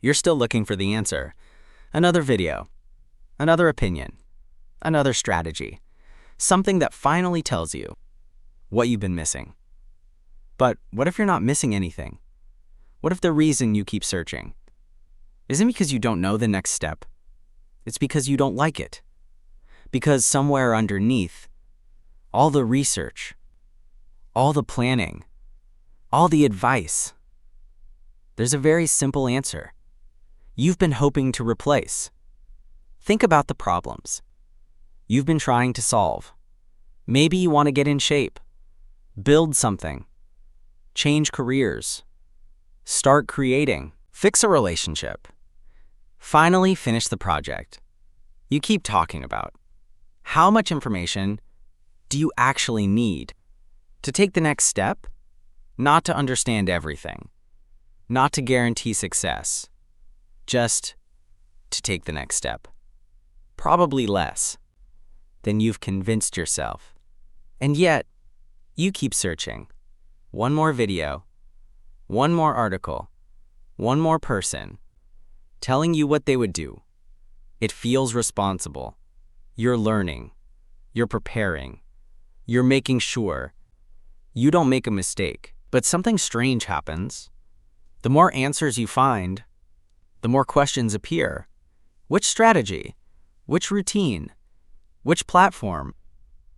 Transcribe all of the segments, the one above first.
You're still looking for the answer. Another video, another opinion, another strategy. Something that finally tells you what you've been missing. But what if you're not missing anything? What if the reason you keep searching isn't because you don't know the next step? It's because you don't like it. Because somewhere underneath, all the research, all the planning, all the advice, there's a very simple answer. You've been hoping to replace. Think about the problems you've been trying to solve. Maybe you want to get in shape, build something, change careers, start creating, fix a relationship, finally finish the project you keep talking about. How much information do you actually need to take the next step? Not to understand everything, not to guarantee success, just to take the next step. Probably less than you've convinced yourself. And yet, you keep searching. One more video, one more article, one more person telling you what they would do. It feels responsible. You're learning. You're preparing. You're making sure you don't make a mistake. But something strange happens. The more answers you find, the more questions appear. Which strategy? Which routine? Which platform?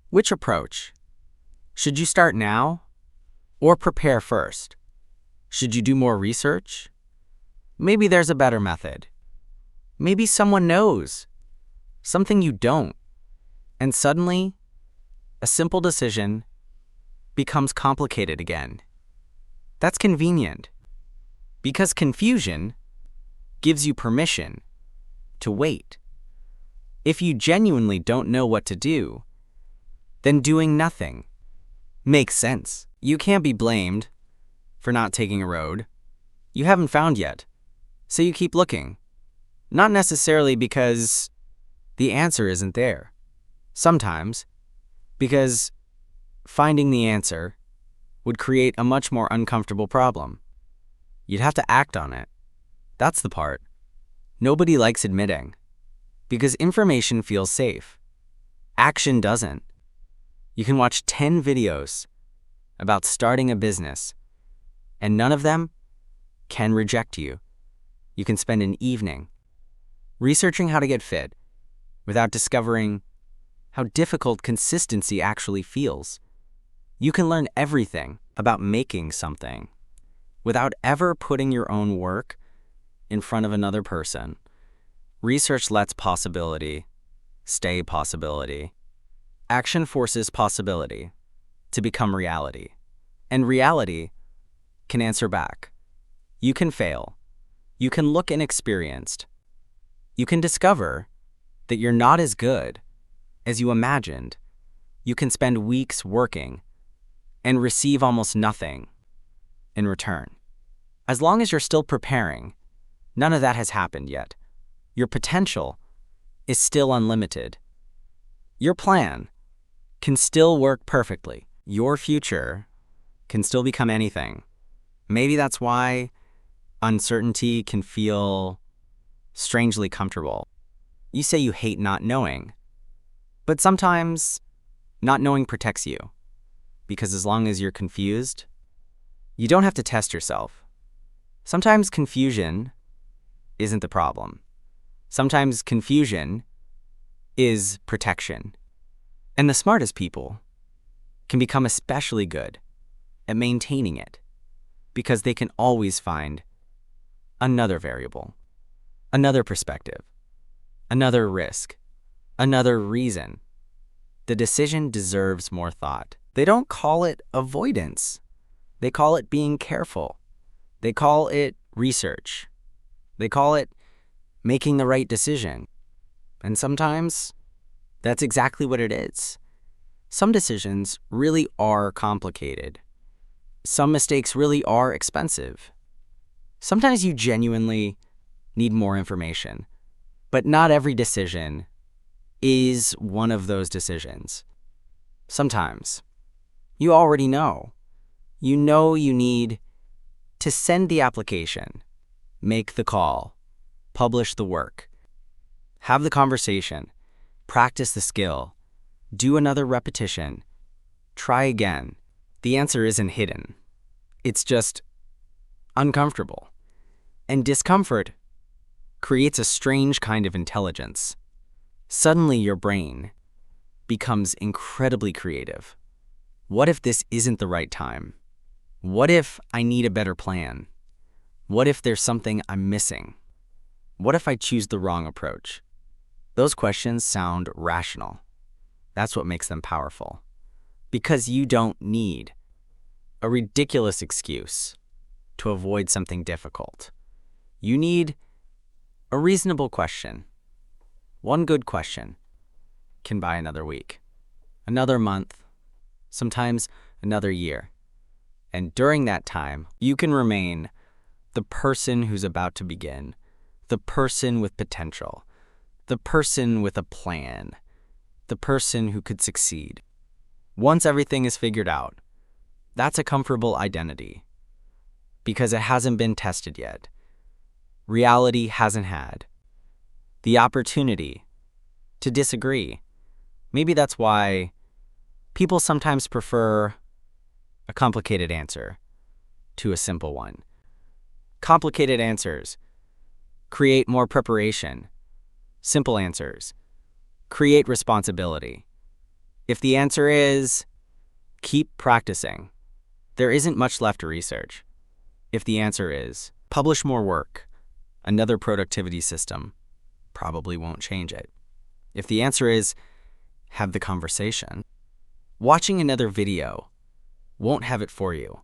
Which approach? Should you start now or prepare first? Should you do more research? Maybe there's a better method. Maybe someone knows something you don't. And suddenly, a simple decision becomes complicated again. That's convenient because confusion gives you permission to wait. If you genuinely don't know what to do, then doing nothing makes sense. You can't be blamed for not taking a road you haven't found yet, so you keep looking. Not necessarily because the answer isn't there. Sometimes because finding the answer would create a much more uncomfortable problem. You'd have to act on it. That's the part nobody likes admitting, because information feels safe. Action doesn't. You can watch 10 videos about starting a business, and none of them can reject you. You can spend an evening researching how to get fit without discovering how difficult consistency actually feels. You can learn everything about making something without ever putting your own work in front of another person. Research lets possibility stay possibility. Action forces possibility to become reality. And reality can answer back. You can fail. You can look inexperienced. You can discover that you're not as good as you imagined. You can spend weeks working and receive almost nothing in return. As long as you're still preparing, none of that has happened yet. Your potential is still unlimited. Your plan can still work perfectly. Your future can still become anything. Maybe that's why uncertainty can feel strangely comfortable. You say you hate not knowing, but sometimes not knowing protects you, because as long as you're confused, you don't have to test yourself. Sometimes confusion isn't the problem. Sometimes confusion is protection. And the smartest people can become especially good at maintaining it because they can always find another variable, another perspective, another risk, another reason. The decision deserves more thought. They don't call it avoidance. They call it being careful. They call it research. They call it making the right decision. And sometimes that's exactly what it is. Some decisions really are complicated. Some mistakes really are expensive. Sometimes you genuinely need more information, but not every decision is one of those decisions. Sometimes you already know. You know you need to send the application, Make the call. Publish the work. Have the conversation. Practice the skill. Do another repetition. Try again. The answer isn't hidden. It's just uncomfortable. And discomfort creates a strange kind of intelligence. Suddenly your brain becomes incredibly creative. What if this isn't the right time? What if I need a better plan? What if there's something I'm missing? What if I choose the wrong approach? Those questions sound rational. That's what makes them powerful. Because you don't need a ridiculous excuse to avoid something difficult. You need a reasonable question. One good question can buy another week, another month, sometimes another year. And during that time, you can remain the person who's about to begin, the person with potential, the person with a plan, the person who could succeed. Once everything is figured out, that's a comfortable identity because it hasn't been tested yet. Reality hasn't had the opportunity to disagree. Maybe that's why people sometimes prefer a complicated answer to a simple one. Complicated answers create more preparation. Simple answers create responsibility. If the answer is keep practicing, there isn't much left to research. If the answer is publish more work, another productivity system probably won't change it. If the answer is have the conversation, watching another video won't have it for you.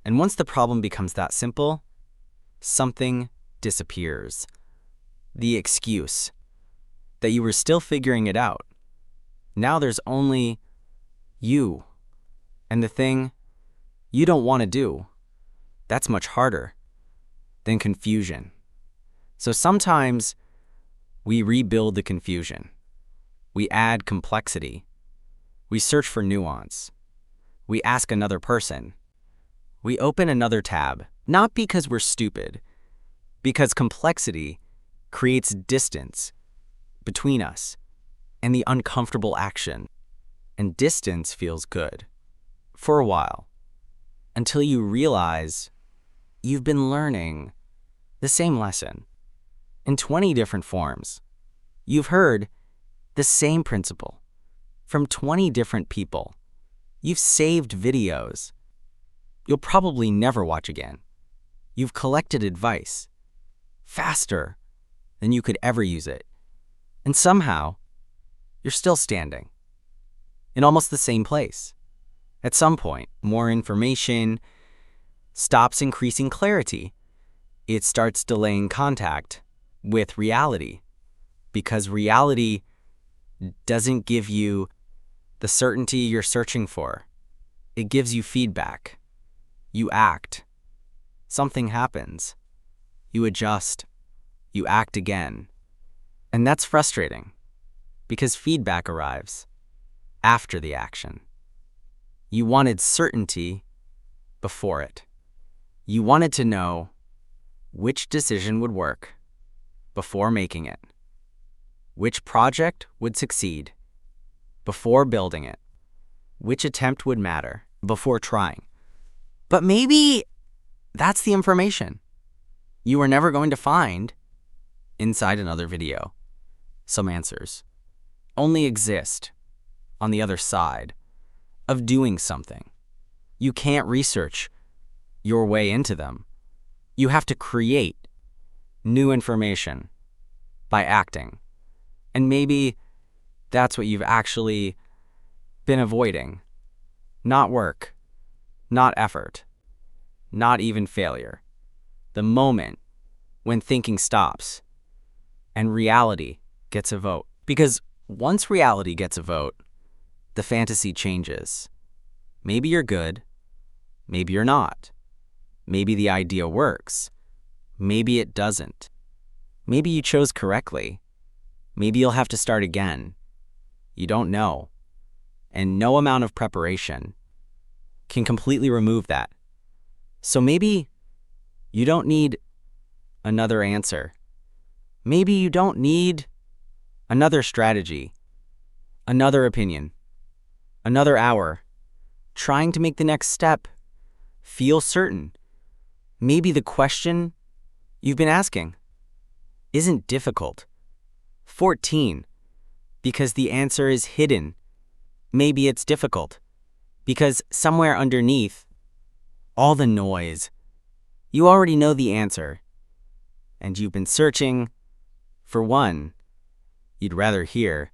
And once the problem becomes that simple, something disappears. The excuse that you were still figuring it out. Now there's only you and the thing you don't want to do. That's much harder than confusion. So sometimes we rebuild the confusion. We add complexity. We search for nuance. We ask another person. We open another tab, not because we're stupid, because complexity creates distance between us and the uncomfortable action. And distance feels good for a while, until you realize you've been learning the same lesson in 20 different forms. You've heard the same principle from 20 different people. You've saved videos you'll probably never watch again. You've collected advice faster than you could ever use it. And somehow, you're still standing in almost the same place. At some point, more information stops increasing clarity. It starts delaying contact with reality, because reality doesn't give you the certainty you're searching for. It gives you feedback. You act. Something happens. You adjust. You act again. And that's frustrating, because feedback arrives after the action. You wanted certainty before it. You wanted to know which decision would work before making it, which project would succeed before building it, which attempt would matter before trying. But maybe that's the information you are never going to find inside another video. Some answers only exist on the other side of doing something. You can't research your way into them. You have to create new information by acting. And maybe that's what you've actually been avoiding. Not work, not effort, not even failure. The moment when thinking stops and reality gets a vote. Because once reality gets a vote, the fantasy changes. Maybe you're good, maybe you're not. Maybe the idea works, maybe it doesn't. Maybe you chose correctly, maybe you'll have to start again. You don't know, and no amount of preparation can completely remove that. So maybe you don't need another answer. Maybe you don't need another strategy, another opinion, another hour, trying to make the next step feel certain. Maybe the question you've been asking isn't difficult. 14. Because the answer is hidden. Maybe it's difficult because somewhere underneath all the noise, you already know the answer, and you've been searching for one you'd rather hear